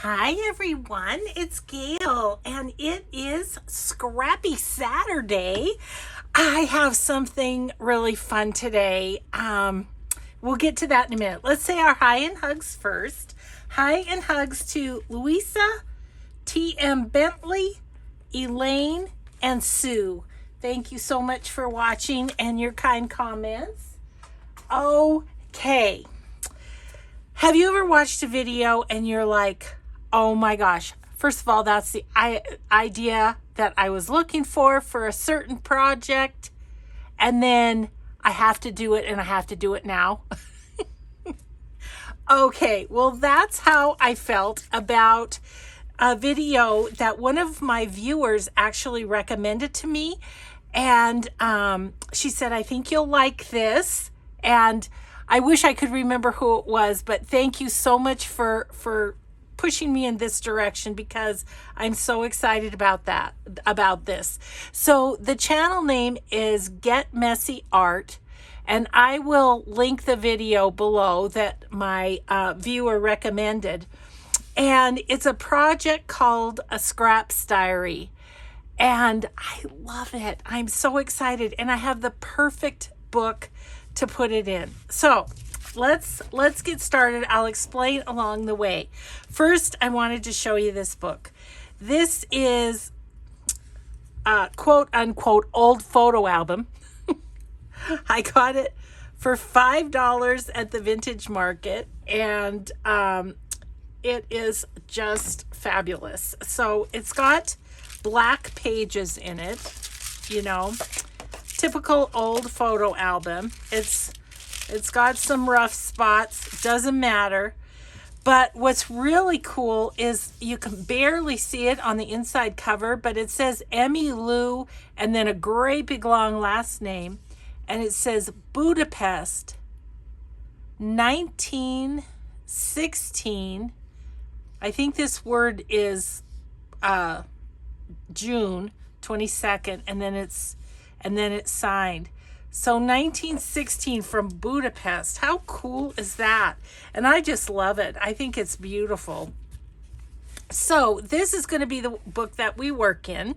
Hi everyone, it's Gail and it is Scrappy Saturday. I have something really fun today. We'll get to that in a minute. Let's say our hi and hugs first. Hi and hugs to Louisa, T.M. Bentley, Elaine, and Sue. Thank you so much for watching and your kind comments. Okay. Have you ever watched a video and you're like, oh my gosh, first of all, that's the idea that I was looking for a certain project, and then I have to do it and I have to do it now? Okay, well, that's how I felt about a video that one of my viewers actually recommended to me. And she said, I think you'll like this. And I wish I could remember who it was, but thank you so much for pushing me in this direction, because I'm so excited about this. So the channel name is Get Messy Art, and I will link the video below that my viewer recommended. And it's a project called A Scraps Diary, and I love it. I'm so excited, and I have the perfect book to put it in. So let's get started. I'll explain along the way. First, I wanted to show you this book. This is a quote unquote old photo album. I got it for $5 at the vintage market, and it is just fabulous. So it's got black pages in it, you know, typical old photo album. It's got some rough spots, doesn't matter. But what's really cool is you can barely see it on the inside cover, but it says Emmy Lou and then a great big long last name. And it says Budapest 1916. I think this word is June 22nd, and then it's signed. So 1916 from Budapest. How cool is that? And I just love it. I think it's beautiful. So this is going to be the book that we work in.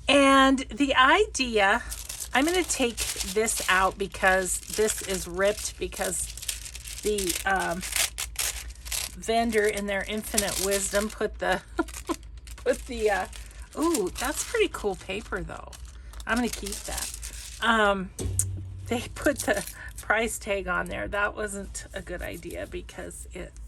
And the idea, I'm going to take this out because this is ripped, because the vendor in their infinite wisdom put the ooh, that's pretty cool paper though. I'm going to keep that. They put the price tag on there. That wasn't a good idea because it's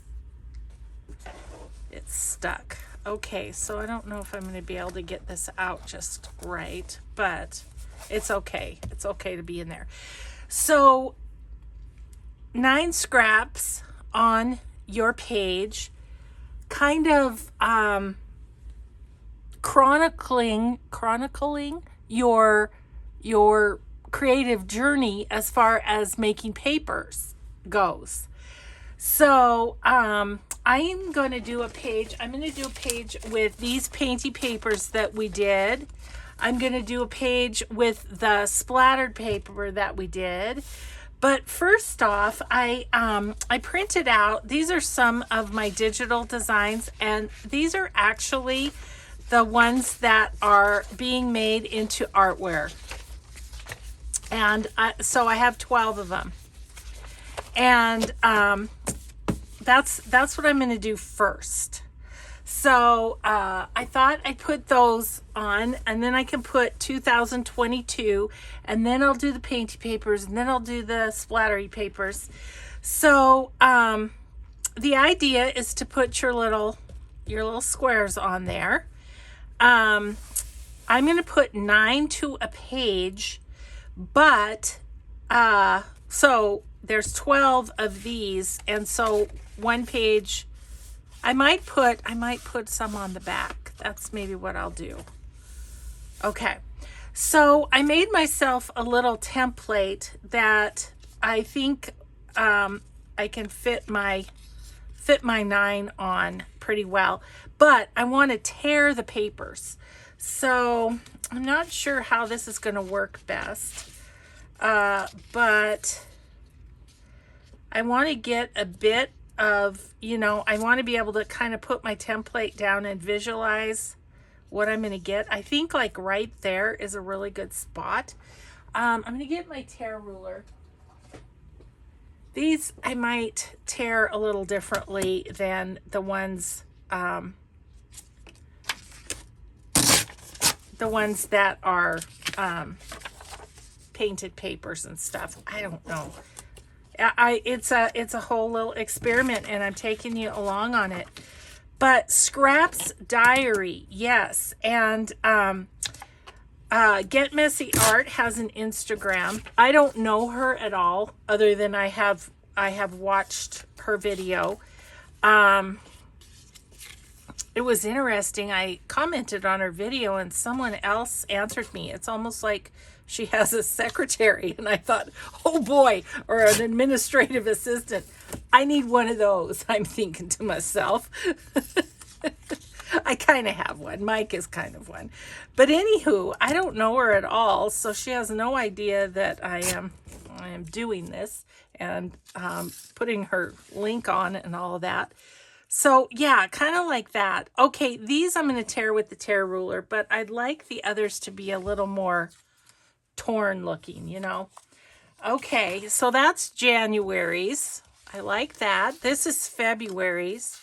stuck. Okay, so I don't know if I'm going to be able to get this out just right, but it's okay. It's okay to be in there. So 9 scraps on your page, kind of chronicling your creative journey as far as making papers goes. So I'm going to do a page. I'm going to do a page with these painty papers that we did. I'm going to do a page with the splattered paper that we did. But first off, I printed out, these are some of my digital designs, and these are actually the ones that are being made into artware. And so I have 12 of them. And that's what I'm going to do first. So I thought I'd put those on, and then I can put 2022, and then I'll do the painty papers, and then I'll do the splattery papers. So the idea is to put your little squares on there. I'm going to put 9 to a page, but so there's 12 of these, and so one page, I might put some on the back. That's maybe what I'll do. Okay, so I made myself a little template that I think I can fit my 9 on pretty well, but I want to tear the papers. So I'm not sure how this is going to work best, but I want to get a bit you know, I want to be able to kind of put my template down and visualize what I'm going to get. I think like right there is a really good spot. I'm going to get my tear ruler. These I might tear a little differently than the ones that are painted papers and stuff. I don't know. It's a whole little experiment, and I'm taking you along on it. But Scrap's Diary, yes, and Get Messy Art has an Instagram. I don't know her at all, other than I have watched her video. It was interesting. I commented on her video and someone else answered me. It's almost like she has a secretary, and I thought, oh boy, or an administrative assistant. I need one of those, I'm thinking to myself. I kind of have one. Mike is kind of one. But anywho, I don't know her at all, so she has no idea that I am doing this and putting her link on and all of that. So yeah, kind of like that. Okay, these I'm going to tear with the tear ruler, but I'd like the others to be a little more torn looking, you know. Okay, so that's January's. I like that. This is February's.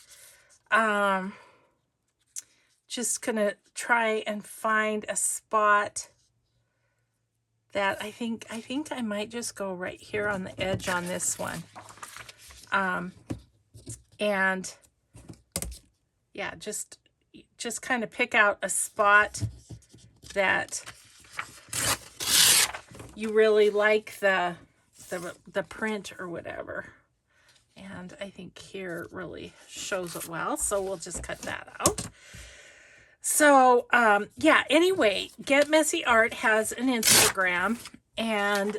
Just gonna try and find a spot that I think I might just go right here on the edge on this one. And yeah, just kind of pick out a spot that you really like the print or whatever. And I think here really shows it well, so we'll just cut that out. So yeah, anyway, Get Messy Art has an Instagram, and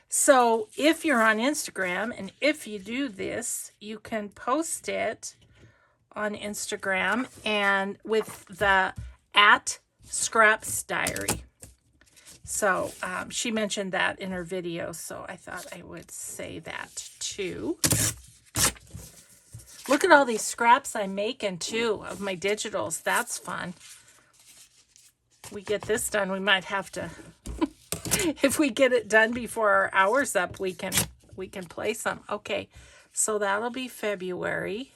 so if you're on Instagram and if you do this, you can post it on Instagram and with the @Scraps Diary. So she mentioned that in her video, so I thought I would say that too. Look at all these scraps I'm making too of my digitals. That's fun. We get this done, we might have to if we get it done before our hour's up, we can play some. Okay, so that'll be February.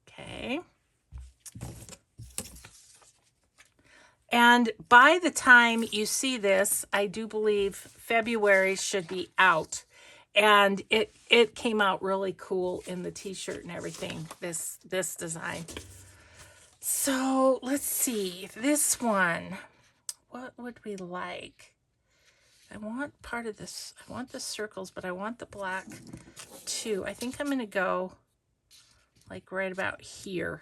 Okay. And by the time you see this, I do believe February should be out. And it came out really cool in the t-shirt and everything, this design. So let's see, this one. What would we like? I want part of this. I want the circles, but I want the black too. I think I'm going to go like right about here.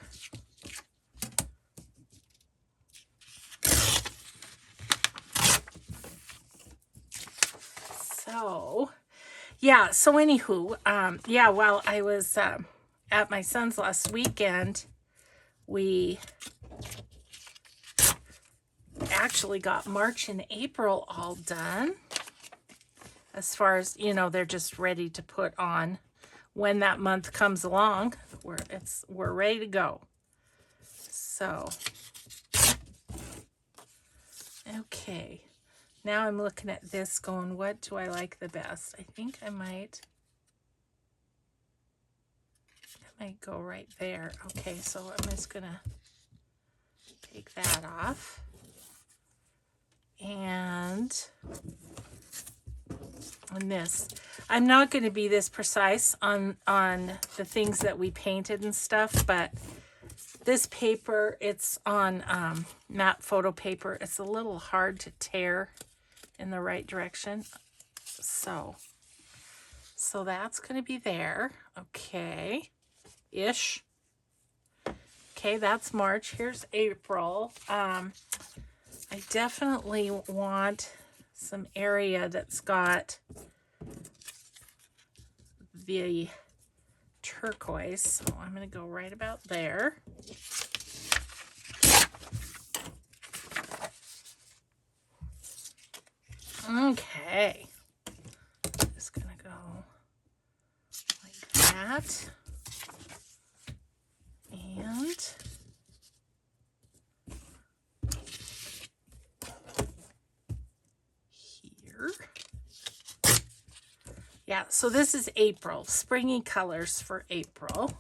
So, yeah. So anywho, yeah, while I was at my son's last weekend, we actually got March and April all done. As far as, you know, they're just ready to put on when that month comes along. We're ready to go. So, okay. Now I'm looking at this going, what do I like the best? I think I might go right there. Okay, so I'm just gonna take that off. And on this, I'm not going to be this precise on the things that we painted and stuff, but this paper, it's on matte photo paper. It's a little hard to tear in the right direction. So that's going to be there. Okay. Ish. Okay, that's March. Here's April. I definitely want some area that's got the turquoise. So I'm going to go right about there. Okay. Just going to go like that. And here. Yeah, so this is April, springy colors for April.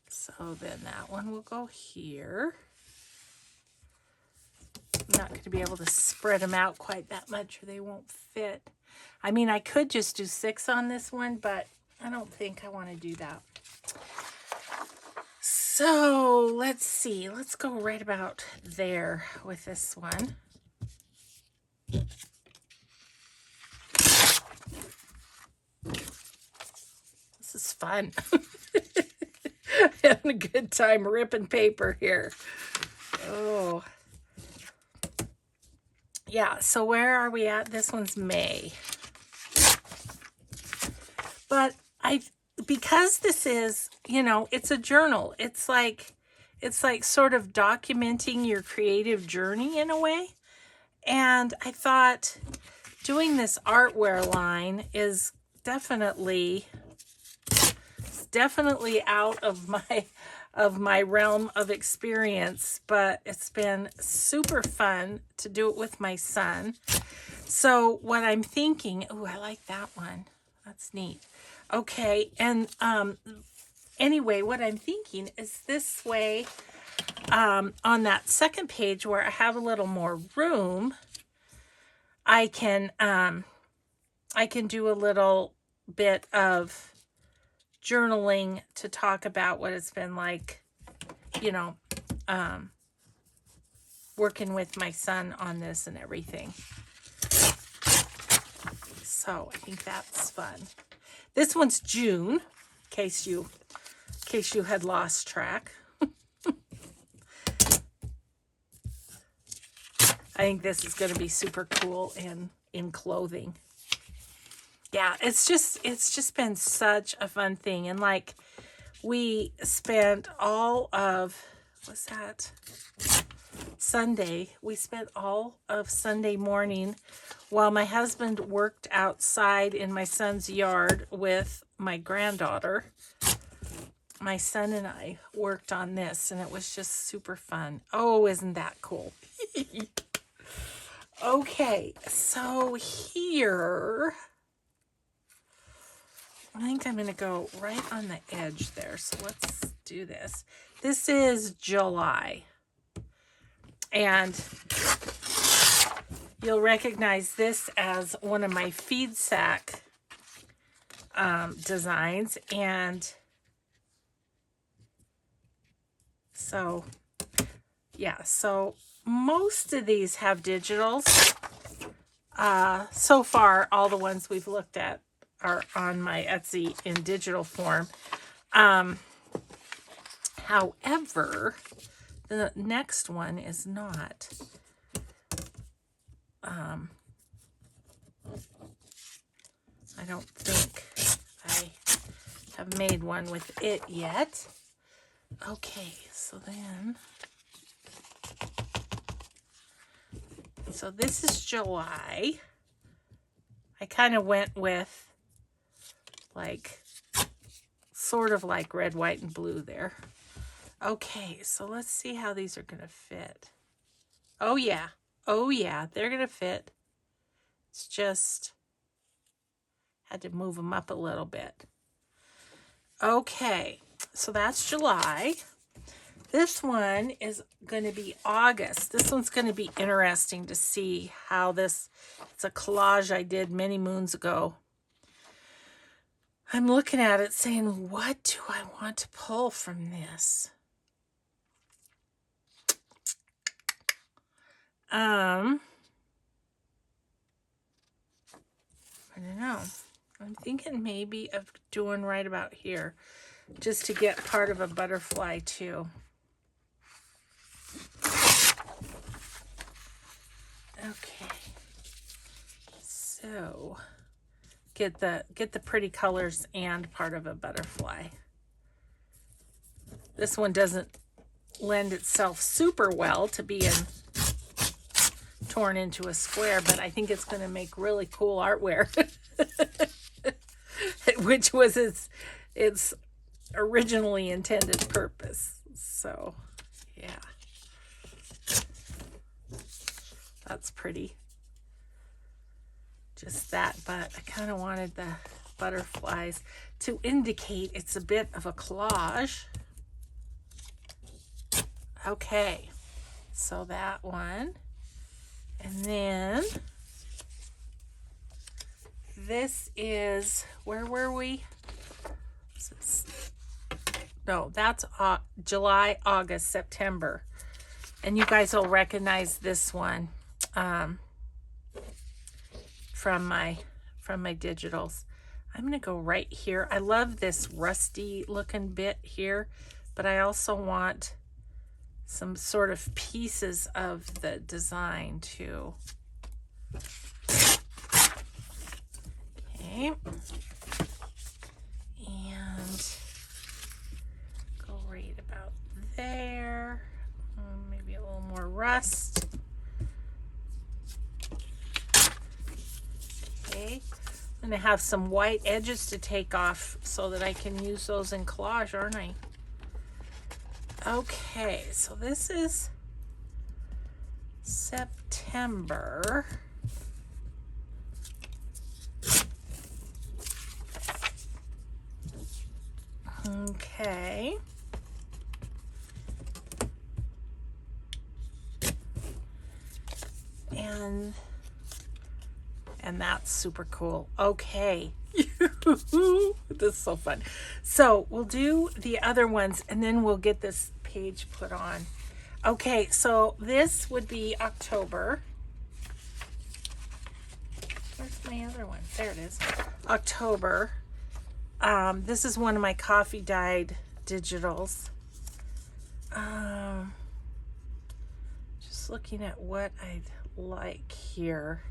So then that one will go here. I'm not going to be able to spread them out quite that much or they won't fit. I mean, I could just do 6 on this one, but I don't think I want to do that. So let's see. Let's go right about there with this one. This is fun. Having a good time ripping paper here. Oh. Yeah, so where are we at? This one's May. But because this is, you know, it's a journal. It's like sort of documenting your creative journey in a way. And I thought doing this artware line is definitely out of my realm of experience, but it's been super fun to do it with my son. So what I'm thinking, oh, I like that one. That's neat. Okay, and anyway, what I'm thinking is this way, on that second page where I have a little more room, I can do a little bit of journaling to talk about what it's been like, you know, working with my son on this and everything. So I think that's fun. This one's June, in case you had lost track. I think this is going to be super cool in clothing. Yeah, it's just been such a fun thing. And like, we spent all of, what's that? Sunday. We spent all of Sunday morning while my husband worked outside in my son's yard with my granddaughter. My son and I worked on this, and it was just super fun. Oh, isn't that cool? Okay, so here, I think I'm going to go right on the edge there. So let's do this. This is July. And you'll recognize this as one of my feed sack designs. And so, yeah, so most of these have digitals. So far, all the ones we've looked at are on my Etsy in digital form. However, the next one is not. I don't think I have made one with it yet. Okay, so then, so this is July. I kind of went with like, sort of like red, white, and blue there. Okay, so let's see how these are going to fit. Oh yeah, they're going to fit. It's just, had to move them up a little bit. Okay, so that's July. This one is going to be August. This one's going to be interesting to see how this, it's a collage I did many moons ago. I'm looking at it saying, what do I want to pull from this? I don't know. I'm thinking maybe of doing right about here, just to get part of a butterfly too. Okay. So get the pretty colors and part of a butterfly. This one doesn't lend itself super well to being torn into a square, but I think it's going to make really cool artware. which was its originally intended purpose. So, yeah. That's pretty. Just that, but I kind of wanted the butterflies to indicate it's a bit of a collage. Okay, so that one. And then this is, where were we? No, that's July, August, September. And you guys will recognize this one from my digitals. I'm going to go right here. I love this rusty looking bit here, but I also want some sort of pieces of the design too. Okay. And go right about there. Maybe a little more rust. Okay. I'm going to have some white edges to take off so that I can use those in collage, aren't I? Okay, so this is September. Okay. And that's super cool. Okay. This is so fun. So we'll do the other ones and then we'll get this page put on. Okay, so this would be October. Where's my other one? There it is. October. This is one of my coffee dyed digitals. Just looking at what I'd like here.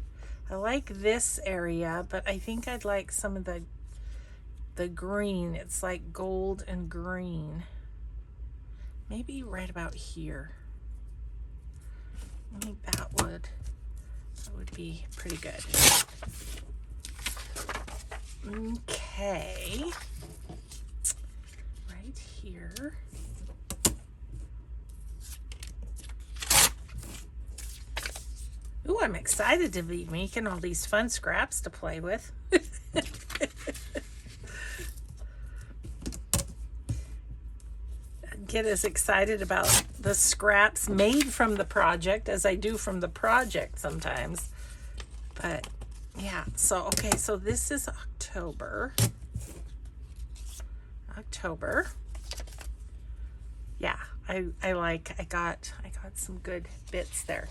I like this area, but I think I'd like some of the green. It's like gold and green. Maybe right about here. I think that would be pretty good. Okay. Right here. Ooh, I'm excited to be making all these fun scraps to play with. Get as excited about the scraps made from the project as I do from the project sometimes. But yeah, so okay, so this is October. Yeah, I got some good bits there.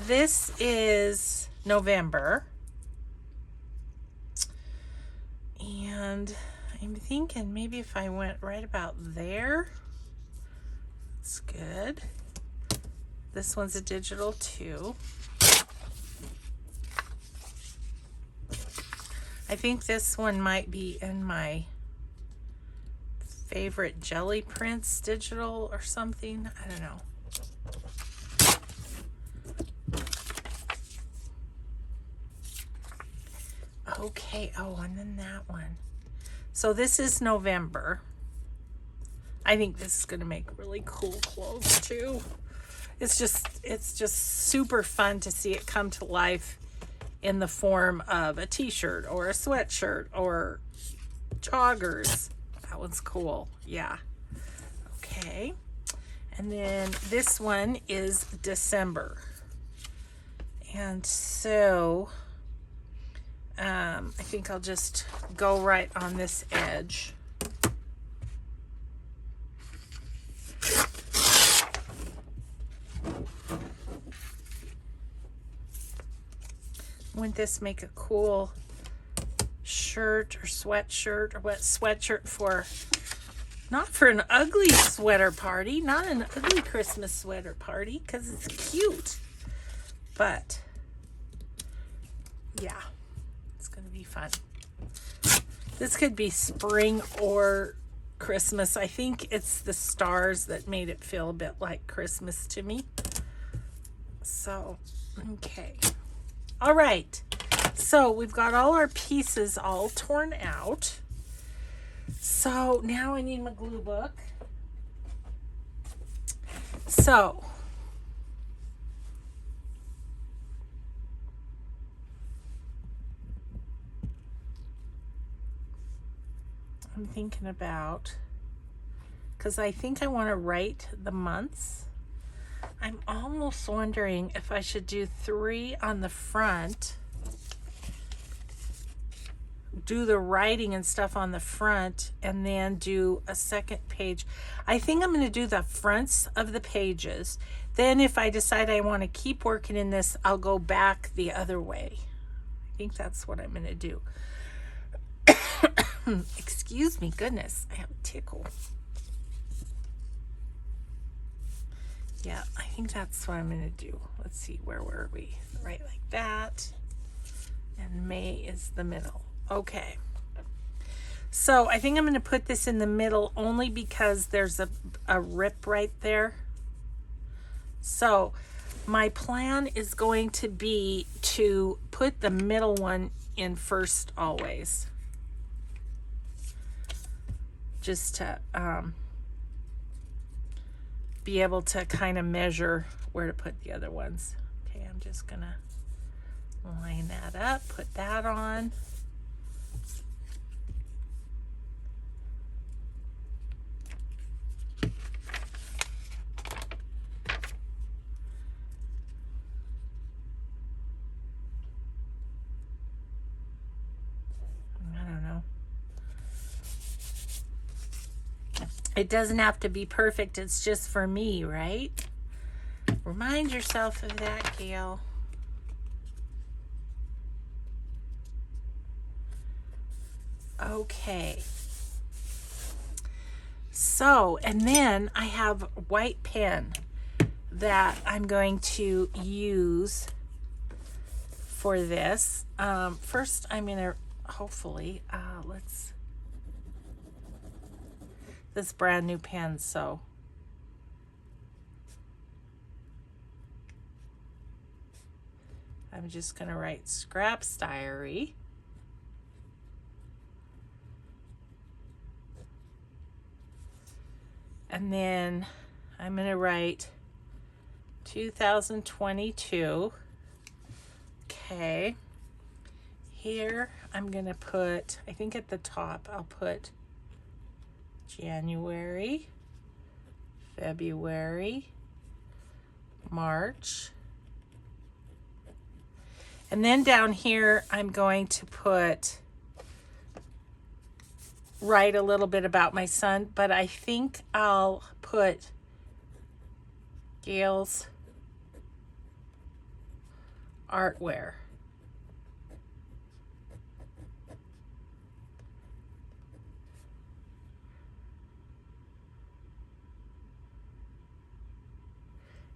This is November. And I'm thinking maybe if I went right about there. That's good. This one's a digital too. I think this one might be in my favorite jelly prints digital or something. I don't know. Okay, oh, and then that one. So this is November. I think this is going to make really cool clothes too. It's just super fun to see it come to life in the form of a t-shirt or a sweatshirt or joggers. That one's cool. Yeah. Okay. And then this one is December. And so I think I'll just go right on this edge. Wouldn't this make a cool shirt or sweatshirt, or what sweatshirt for, not for an ugly sweater party, not an ugly Christmas sweater party, because it's cute, but yeah, it's going to be fun. This could be spring or Christmas. I think it's the stars that made it feel a bit like Christmas to me. So, okay. All right. So we've got all our pieces all torn out. So now I need my glue book. So I'm thinking about, because I think I want to write the months. I'm almost wondering if I should do 3 on the front, do the writing and stuff on the front, and then do a second page. I think I'm going to do the fronts of the pages. Then if I decide I want to keep working in this, I'll go back the other way. I think that's what I'm going to do. Excuse me, goodness, I have a tickle. Yeah, I think that's what I'm going to do. Let's see, where were we? Right like that. And May is the middle. Okay. So I think I'm going to put this in the middle only because there's a rip right there. So my plan is going to be to put the middle one in first always. Just to be able to kind of measure where to put the other ones. Okay, I'm just gonna line that up, put that on. I don't know. It doesn't have to be perfect, it's just for me, right? Remind yourself of that, Gail. Okay. So, and then I have white pen that I'm going to use for this. First, I'm going to hopefully, this brand new pen, so I'm just going to write Scraps Diary. And then I'm going to write 2022. Okay. Here I'm going to put, I think at the top I'll put January, February, March. And then down here I'm going to write a little bit about my son, but I think I'll put Gail's artwear.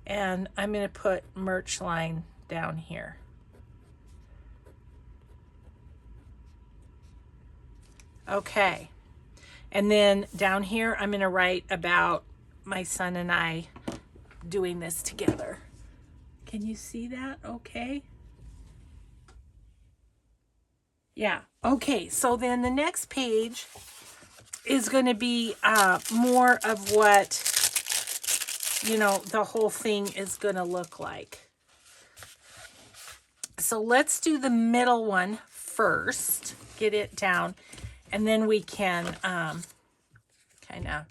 And I'm going to put merch line down here. Okay. And then down here, I'm going to write about my son and I doing this together. Can you see that? Okay. Yeah. Okay. So then the next page is going to be more of what, the whole thing is going to look like. So let's do the middle one first. Get it down. And then we can kind of...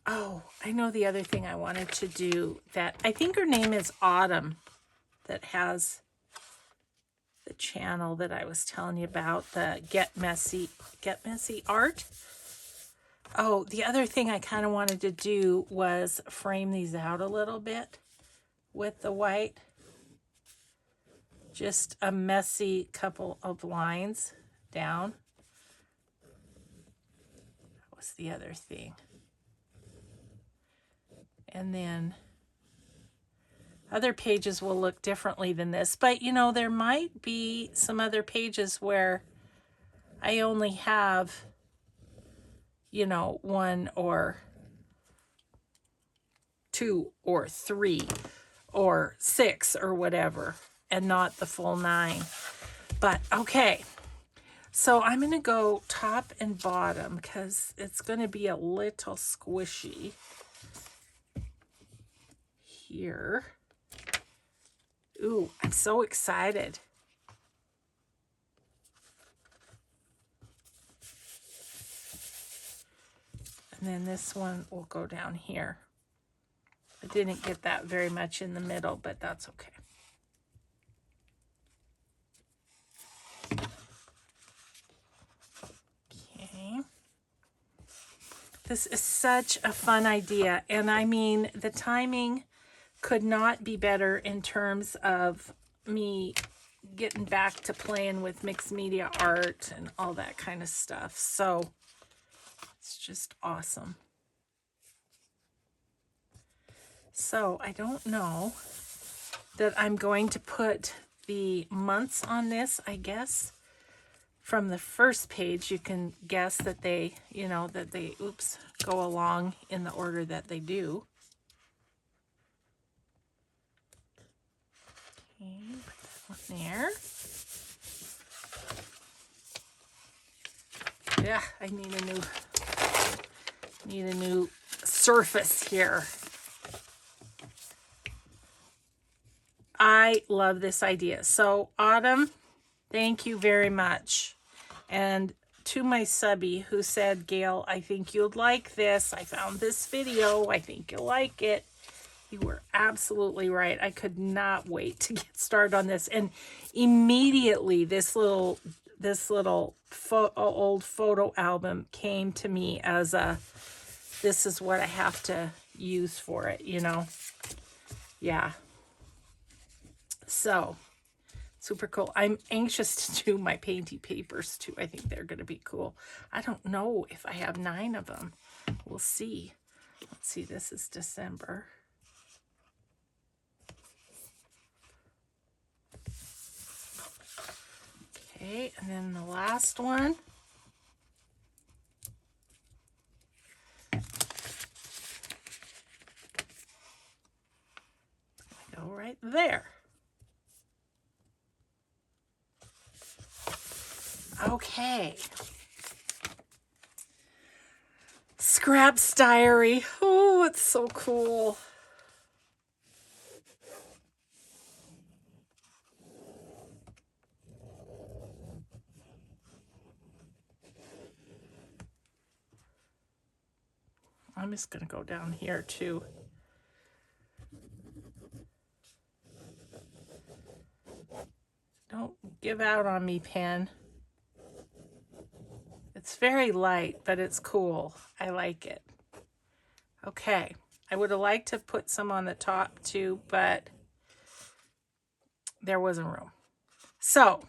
Oh, I know the other thing I wanted to do that... I think her name is Autumn, that has the channel that I was telling you about, the Get Messy Art. Oh, the other thing I kind of wanted to do was frame these out a little bit with the white. Just a messy couple of lines down. That was the other thing. And then other pages will look differently than this. But, there might be some other pages where I only have, 1 or 2 or 3 or 6 or whatever, and not the full 9. But okay, So I'm going to go top and bottom because it's going to be a little squishy here. Ooh, I'm so excited. And then this one will go down here. I didn't get that very much in the middle, but that's okay. Okay. This is such a fun idea. And I mean, the timing could not be better in terms of me getting back to playing with mixed media art and all that kind of stuff. So it's just awesome. So I don't know that I'm going to put the months on this. I guess from the first page you can guess that they, you know, that they, oops, go along in the order that they do. Okay, put that one there. Yeah, I need a new surface here. I love this idea. So Autumn, thank you very much. And to my subby who said, Gail, I think you'd like this. I found this video. I think you'll like it. You were absolutely right. I could not wait to get started on this. And immediately this little old photo album came to me as a, this is what I have to use for it, you know? Yeah. So super cool. I'm anxious to do my painty papers too. I think they're going to be cool. I don't know if I have 9 of them. We'll see. Let's see. This is December. Okay, and then the last one. Go right there. Okay. Scrap's diary. Oh, it's so cool. I'm just going to go down here too. Don't give out on me, pen. It's very light, but it's cool. I like it. Okay. I would have liked to put some on the top too, but there wasn't room. So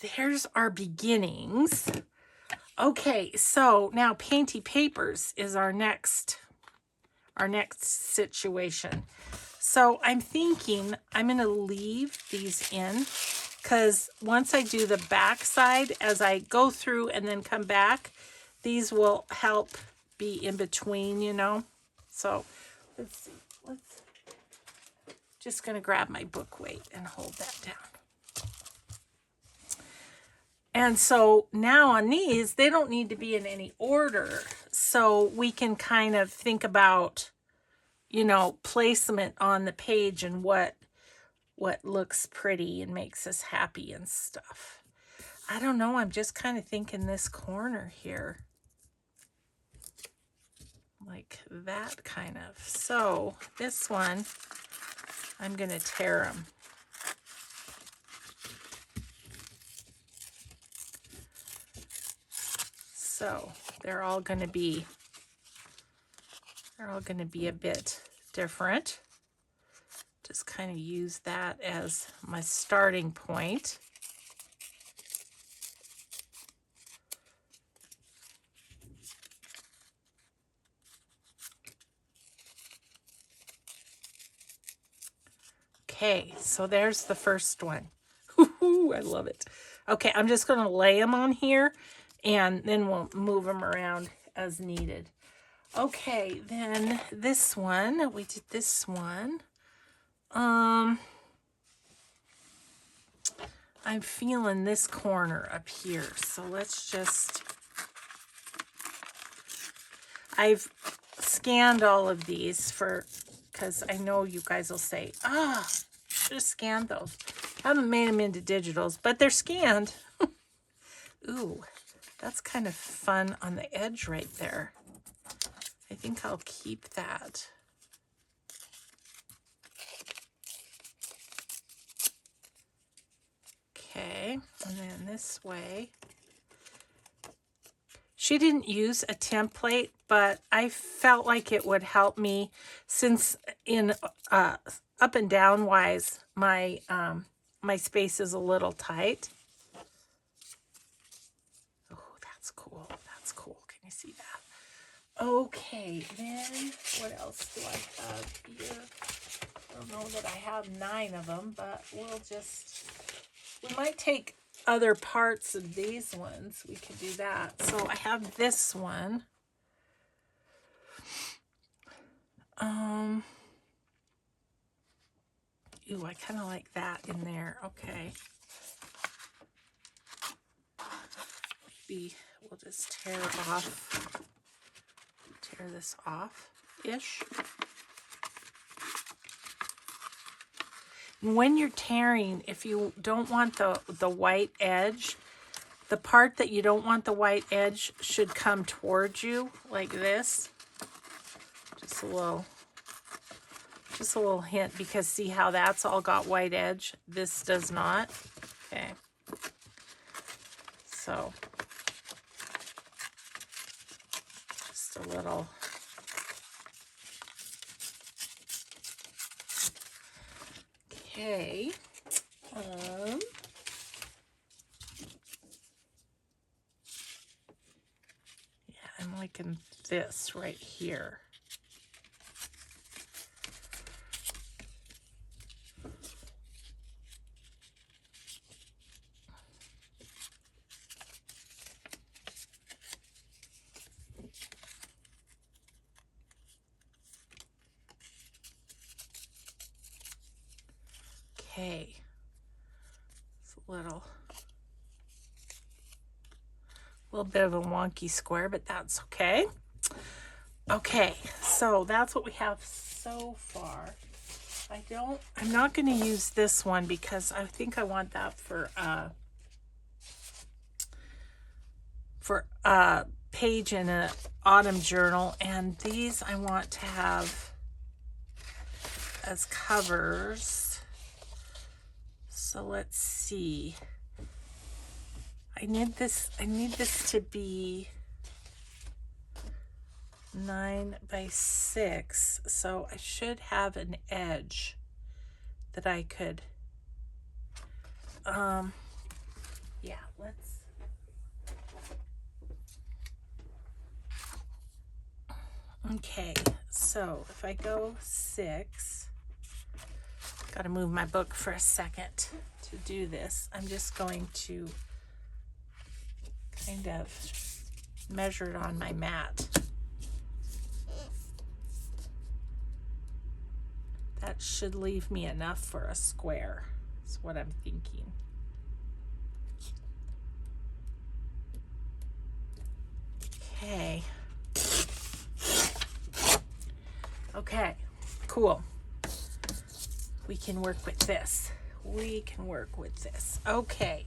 there's our beginnings. Okay, so now painty papers is our next situation. So I'm thinking I'm going to leave these in because once I do the back side, as I go through and then come back, these will help be in between, you know. So let's see. Just going to grab my book weight and hold that down. And so now on these, they don't need to be in any order. So we can kind of think about, you know, placement on the page and what looks pretty and makes us happy and stuff. I don't know. I'm just kind of thinking this corner here. Like that kind of. So this one, I'm going to tear them. So they're all going to be a bit different. Just kind of use that as my starting point. Okay, so there's the first one. Ooh, I love it. Okay, I'm just going to lay them on here and then we'll move them around as needed. Okay, then this one, we did this one. I'm feeling this corner up here. So let's just, I've scanned all of these because I know you guys will say, should have scanned those. Haven't made them into digitals, but they're scanned. Ooh, that's kind of fun on the edge right there. I think I'll keep that. Okay, and then this way. She didn't use a template, but I felt like it would help me since in up and down wise, my my space is a little tight. Oh, that's cool. That's cool. Can you see that? Okay, then what else do I have here? I don't know that I have 9 of them, but we might take other parts of these ones. We could do that. So I have this one. Ooh, I kind of like that in there. Okay. Maybe we'll just tear this off-ish. When you're tearing, if you don't want the white edge, the part that you don't want the white edge should come towards you like this. Just a little hint, because see how that's all got white edge? This does not. Okay. So just a little. Okay. Yeah, I'm liking this right here. Okay, it's a little bit of a wonky square, but that's okay. Okay, so that's what we have so far. I'm not going to use this one because I think I want that for a page in an autumn journal, and these I want to have as covers. So let's see. I need this to be 9 by 6. So I should have an edge that I could yeah, let's okay, so if I go 6, got to move my book for a second to do this. I'm just going to kind of measure it on my mat. That should leave me enough for a square. That's what I'm thinking. Okay. Okay, cool. We can work with this. We can work with this. Okay,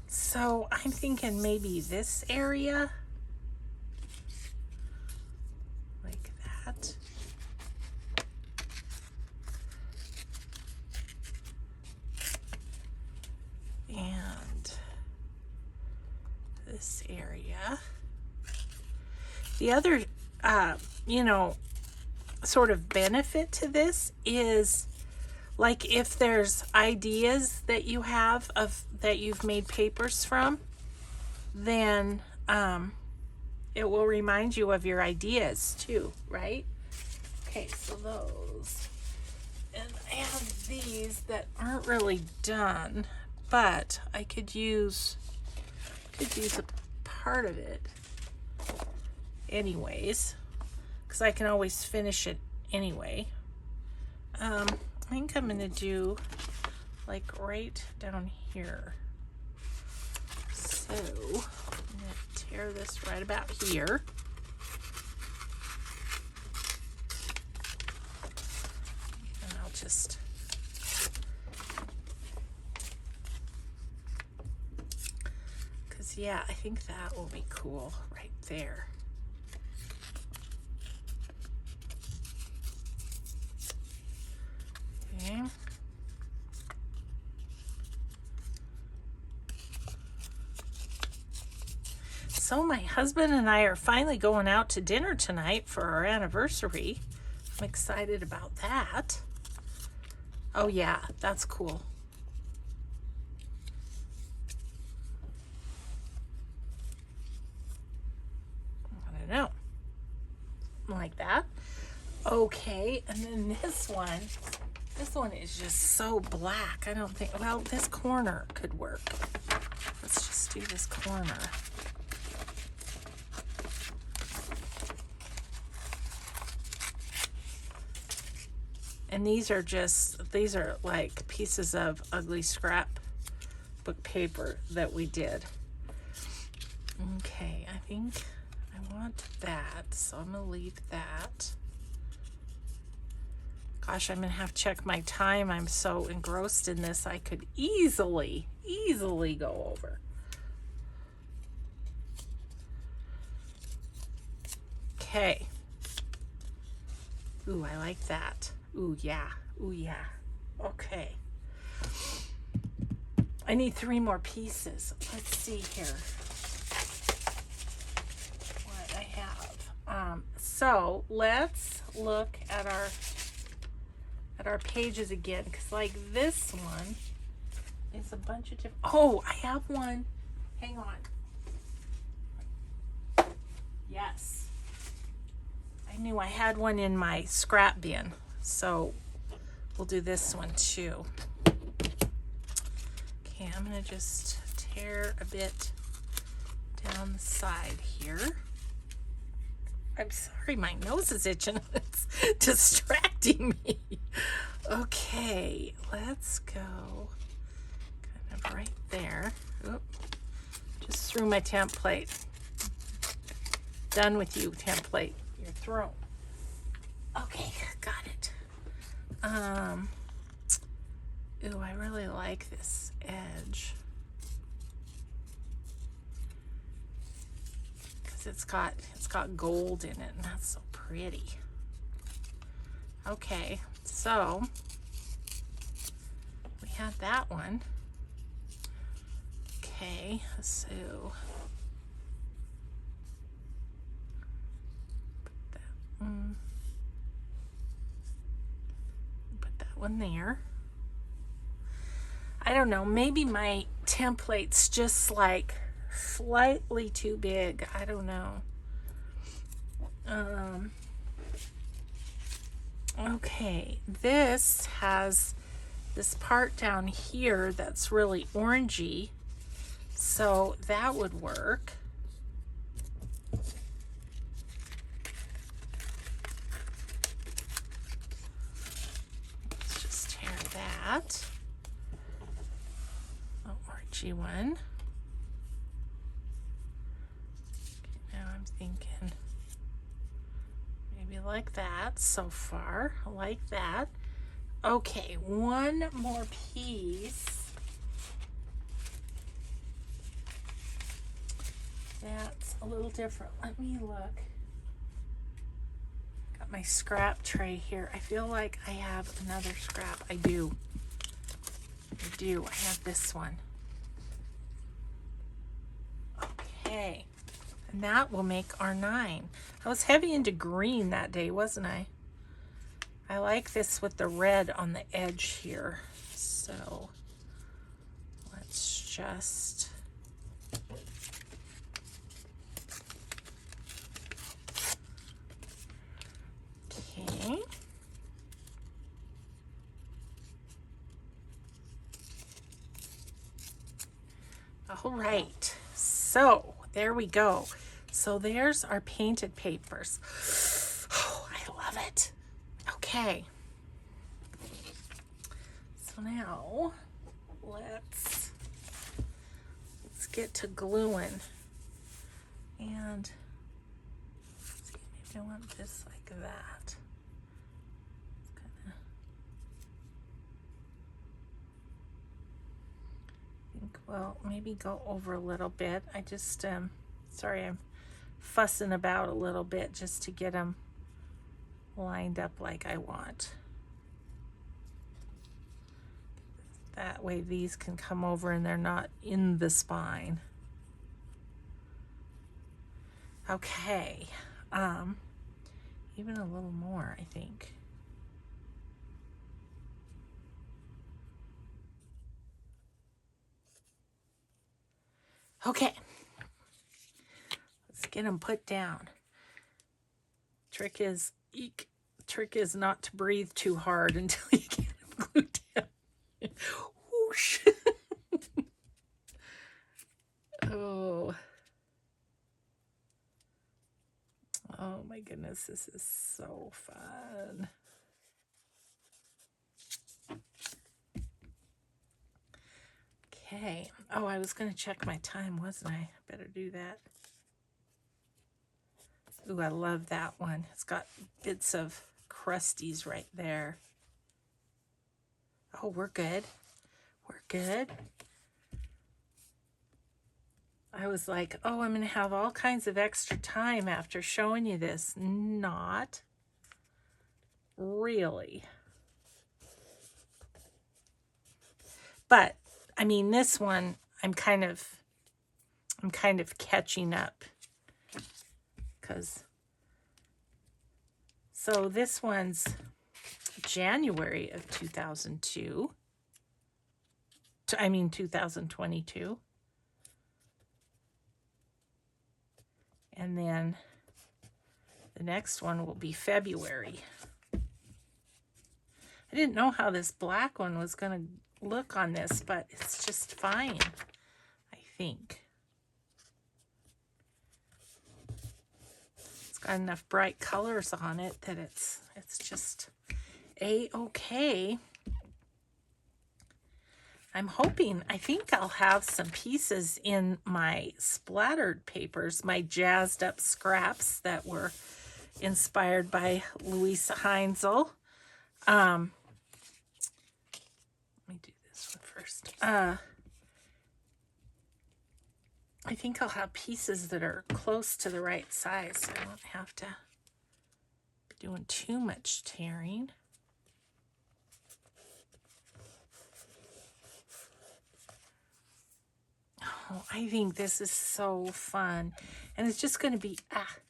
so I'm thinking maybe this area, like that. And this area. The other, sort of benefit to this is, like, if there's ideas that you have that you've made papers from, then it will remind you of your ideas too, right? Okay, so those. And I have these that aren't really done, but I could use a part of it anyways, because I can always finish it anyway. I think I'm gonna do like right down here. So I'm going to tear this right about here. And I'll just yeah, I think that will be cool right there. Okay. So my husband and I are finally going out to dinner tonight for our anniversary. I'm excited about that. Oh yeah, that's cool. No, like that. Okay, and then this one is just so black. I don't think, well, this corner could work. Let's just do this corner. And these are like pieces of ugly scrapbook paper that we did. Okay, I think I want that, so I'm gonna leave that. Gosh, I'm gonna have to check my time. I'm so engrossed in this, I could easily go over. Okay. Ooh, I like that. Ooh, yeah. Ooh, yeah. Okay. I need 3 more pieces. Let's see here what I have. So let's look at our pages again, because like this one is a bunch of different. Oh, I have one. Hang on. Yes. I knew I had one in my scrap bin, so we'll do this one too. Okay, I'm gonna just tear a bit down the side here. I'm sorry, my nose is itching. It's distracting me. Okay, let's go kind of right there. Oop, just threw my template. Done with you, template. You're thrown. Okay, got it. Ooh, I really like this edge. It's got gold in it, and that's so pretty. Okay, so we have that one. Okay, so put that one there. I don't know, maybe my template's just like slightly too big. I don't know. Okay, this has this part down here that's really orangey, so that would work. Let's just tear that. Oh, orangey one. Now I'm thinking maybe like that so far. I like that. Okay, one more piece. That's a little different. Let me look. Got my scrap tray here. I feel like I have another scrap. I do. I have this one. Okay. And that will make our 9. I was heavy into green that day, wasn't I? I like this with the red on the edge here. So let's just okay. All right. So there we go. So there's our painted papers. Oh, I love it. Okay. So now let's get to gluing. And see, maybe I want this like that. Well, maybe go over a little bit. I just, sorry, I'm fussing about a little bit just to get them lined up like I want. That way these can come over and they're not in the spine. Okay, even a little more, I think. Okay, let's get them put down. Trick is not to breathe too hard until you get them glued down. Whoosh. Oh my goodness, this is so fun. Okay. Oh, I was going to check my time, wasn't I? Better do that. Ooh, I love that one. It's got bits of crusties right there. Oh, we're good. We're good. I was like, oh, I'm going to have all kinds of extra time after showing you this. Not really. But I mean, this one, I'm kind of catching up. So this one's January of 2022. I mean 2022. And then the next one will be February. I didn't know how this black one was going to look on this, but it's just fine, I think. It's got enough bright colors on it that it's just a-okay. I'm hoping, I think I'll have some pieces in my splattered papers, my jazzed up scraps that were inspired by Louisa Heinzel. Let me do this one first. I think I'll have pieces that are close to the right size, so I won't have to be doing too much tearing. Oh, I think this is so fun. And it's just going to be,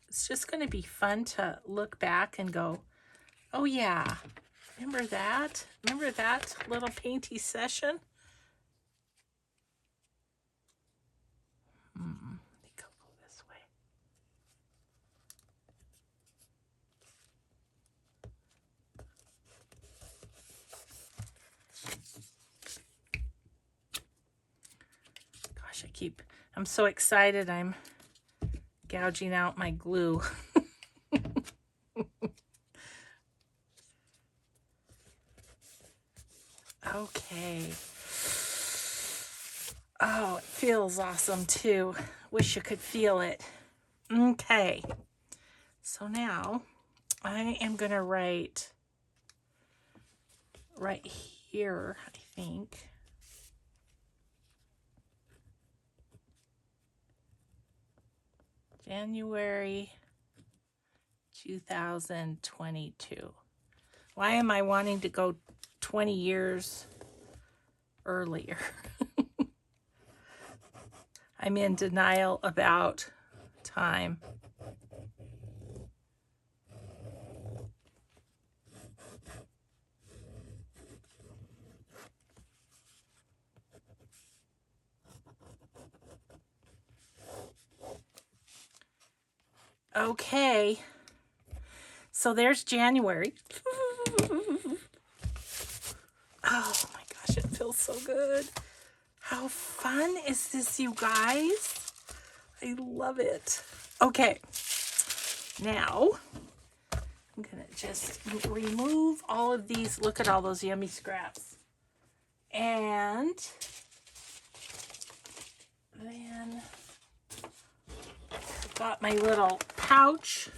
it's just going to be fun to look back and go, oh yeah, remember that? Remember that little painty session? I think I'll go this way. Gosh, I'm so excited I'm gouging out my glue. Okay. Oh, it feels awesome too. Wish you could feel it. Okay. So now I am going to write right here, I think. January 2022. Why am I wanting to go 20 years earlier? I'm in denial about time. Okay, so there's January. Oh my gosh, it feels so good. How fun is this, you guys? I love it. Okay, now I'm gonna just remove all of these. Look at all those yummy scraps. And Then I've got my little pouch.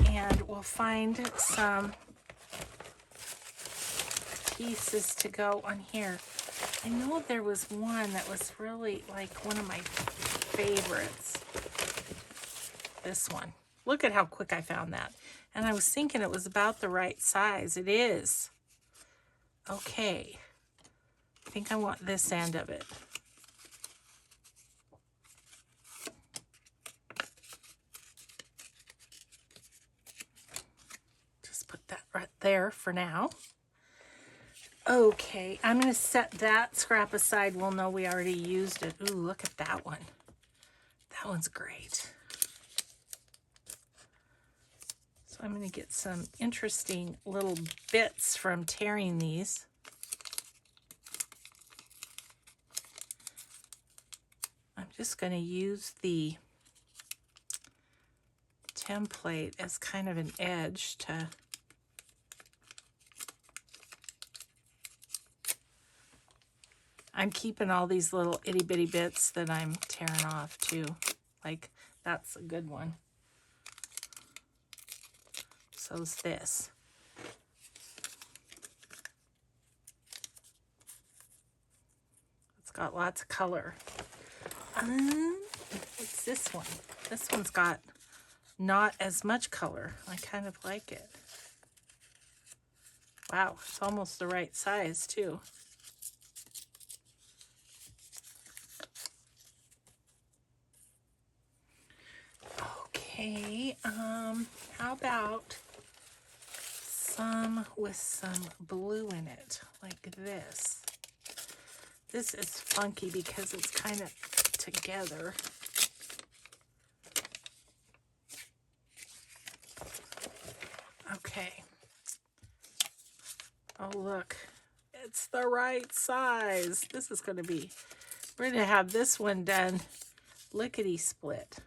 And we'll find some pieces to go on here. I know there was one that was really like one of my favorites. This one. Look at how quick I found that. And I was thinking it was about the right size. It is. Okay. I think I want this end of it. Just put that right there for now. Okay, I'm going to set that scrap aside. We'll know we already used it. Ooh, look at that one. That one's great. So I'm going to get some interesting little bits from tearing these. I'm just going to use the template as kind of an edge to I'm keeping all these little itty bitty bits that I'm tearing off too. Like that's a good one. So's this. It's got lots of color. What's this one? This one's got not as much color. I kind of like it. Wow, it's almost the right size too. Okay, how about some with some blue in it, like this. This is funky because it's kind of together. Okay. Oh, look. It's the right size. This is going to be, we're going to have this one done lickety split.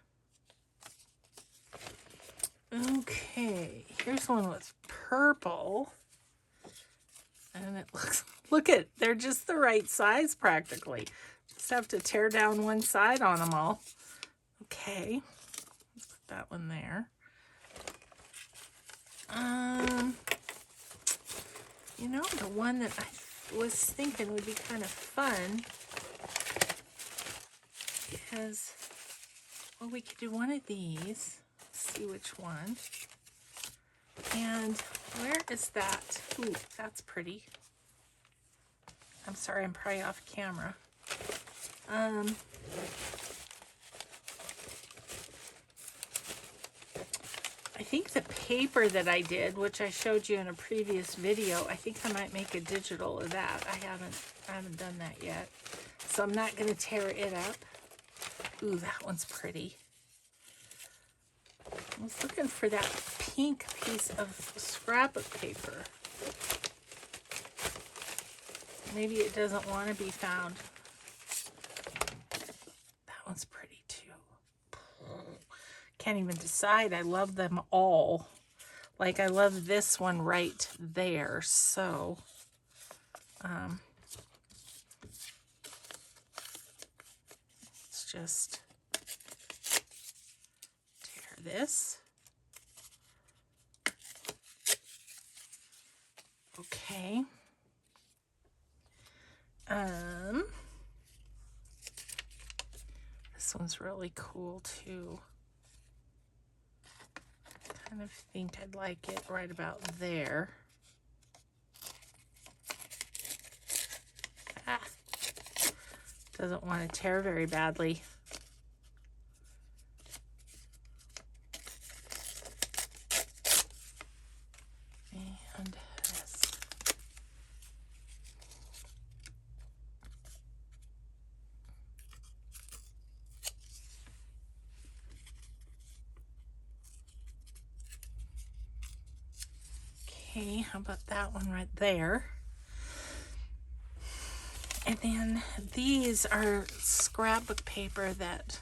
Okay, here's one with purple. And it looks, look at, they're just the right size practically. Just have to tear down one side on them all. Okay, let's put that one there. You know, the one that I was thinking would be kind of fun because, well, we could do one of these. See which one. And where is that? Ooh, that's pretty. I'm sorry, I'm probably off camera. I think the paper that I did, which I showed you in a previous video, I think I might make a digital of that. I haven't done that yet. So I'm not going to tear it up. Ooh, that one's pretty. I was looking for that pink piece of scrapbook paper. Maybe it doesn't want to be found. That one's pretty too. Can't even decide. I love them all. Like I love this one right there. So, let's just this. Okay. This one's really cool too. Kind of think I'd like it right about there. Ah. Doesn't want to tear very badly. Okay, how about that one right there? And then these are scrapbook paper that,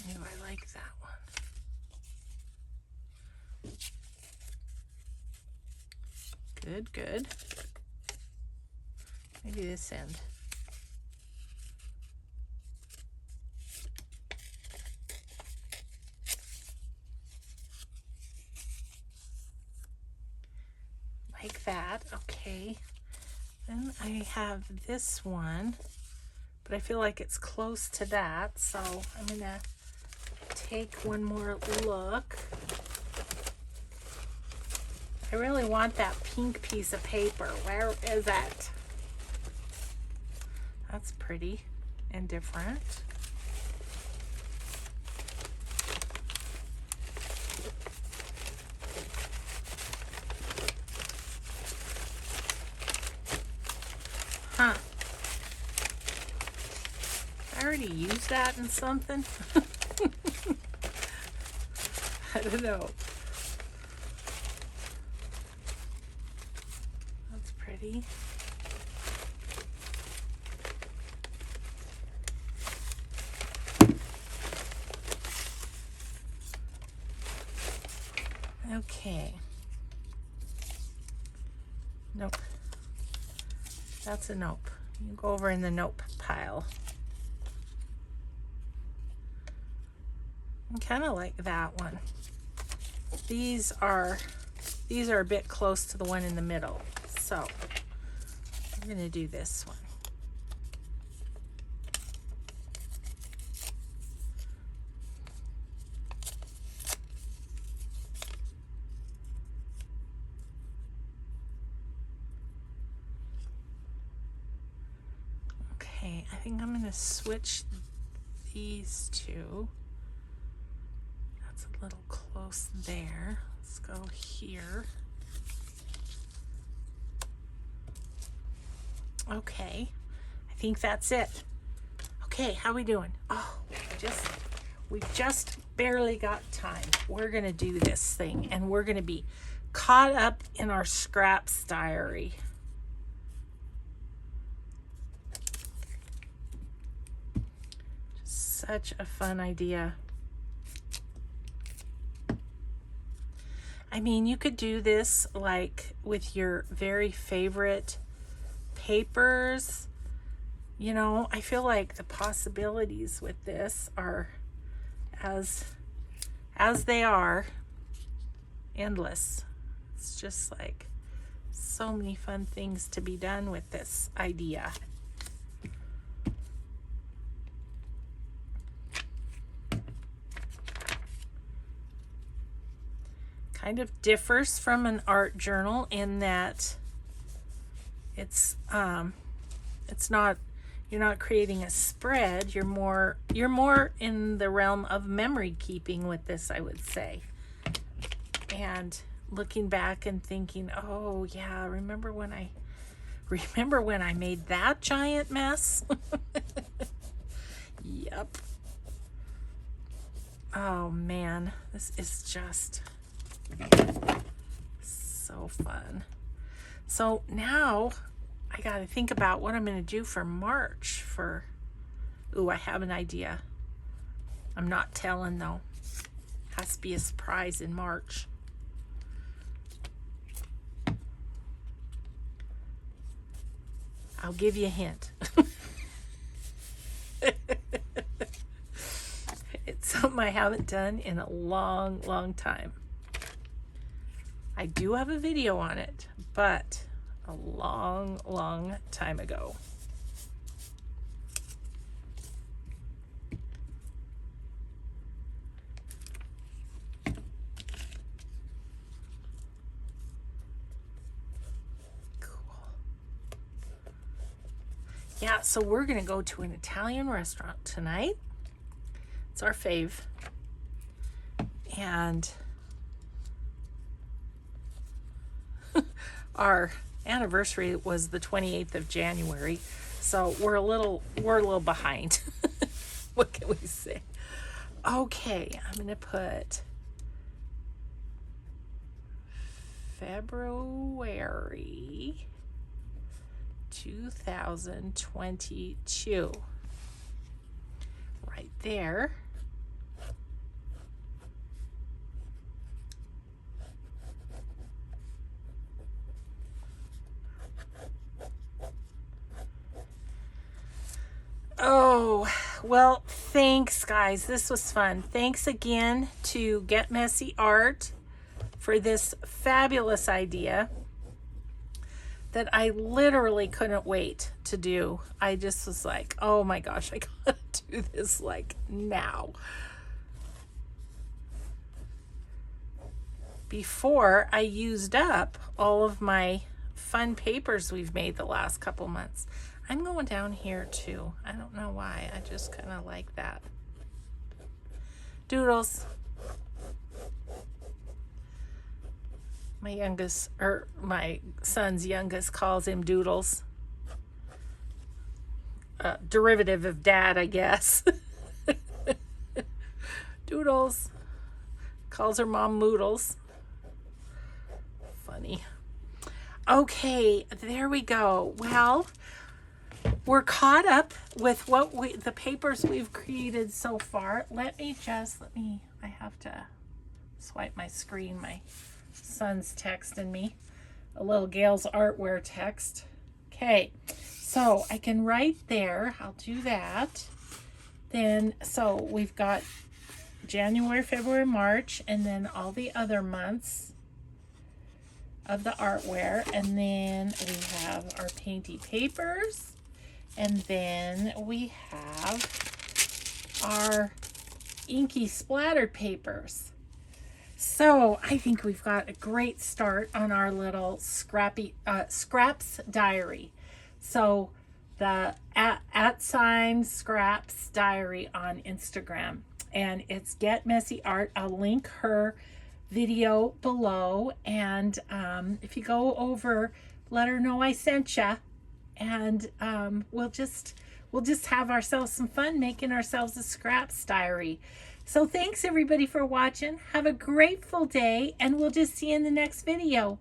ooh, I like that one. Good, good. Maybe this end. Like that, okay. Then I have this one, but I feel like it's close to that, so I'm gonna take one more look. I really want that pink piece of paper. Where is it? That's pretty and different. Huh. I already used that in something. I don't know. That's pretty. Okay. Nope. That's a nope. You go over in the nope pile. I kind of like that one. These are a bit close to the one in the middle. So I'm going to do this one. Okay, I think I'm going to switch these two. That's a little close there. Let's go here. Okay, I think that's it. Okay, how we doing? Oh, we just barely got time. We're gonna do this thing and we're gonna be caught up in our scraps diary. Just such a fun idea. I mean, you could do this like with your very favorite papers. You know, I feel like the possibilities with this are as they are endless. It's just like so many fun things to be done with this idea. Kind of differs from an art journal in that it's not, you're not creating a spread, you're more in the realm of memory keeping with this, I would say. And looking back and thinking, oh yeah, remember when I made that giant mess? Yep. Oh man, this is just so fun. So now I got to think about what I'm going to do for March ooh, I have an idea. I'm not telling though. Has to be a surprise in March. I'll give you a hint. It's something I haven't done in a long, long time. I do have a video on it, but a long, long time ago. Cool. Yeah, so we're gonna go to an Italian restaurant tonight. It's our fave. And our anniversary was the 28th of January, so we're a little behind. What can we say? Okay, I'm gonna put February 2022 right there. well, thanks, guys. This was fun. Thanks again to Get Messy Art for this fabulous idea that I literally couldn't wait to do. I just was like, oh my gosh, I gotta do this like now. Before I used up all of my fun papers we've made the last couple months. I'm going down here too. I don't know why. I just kind of like that. Doodles. My youngest, or my son's youngest, calls him Doodles. Derivative of Dad, I guess. Doodles. Calls her mom Moodles. Funny. Okay, there we go. Well, we're caught up with the papers we've created so far. I have to swipe my screen. My son's texting me. A little Gail's Artwear text. Okay, so I can write there. I'll do that. Then, so we've got January, February, March, and then all the other months of the artware, and then we have our painty papers, and then we have our inky splattered papers. So I think we've got a great start on our little scraps diary. So the @ scraps diary on Instagram, and it's Get Messy Art. I'll link her video below, and if you go over, let her know I sent ya, and we'll just have ourselves some fun making ourselves a scraps diary. So thanks everybody for watching. Have a grateful day, and we'll just see you in the next video.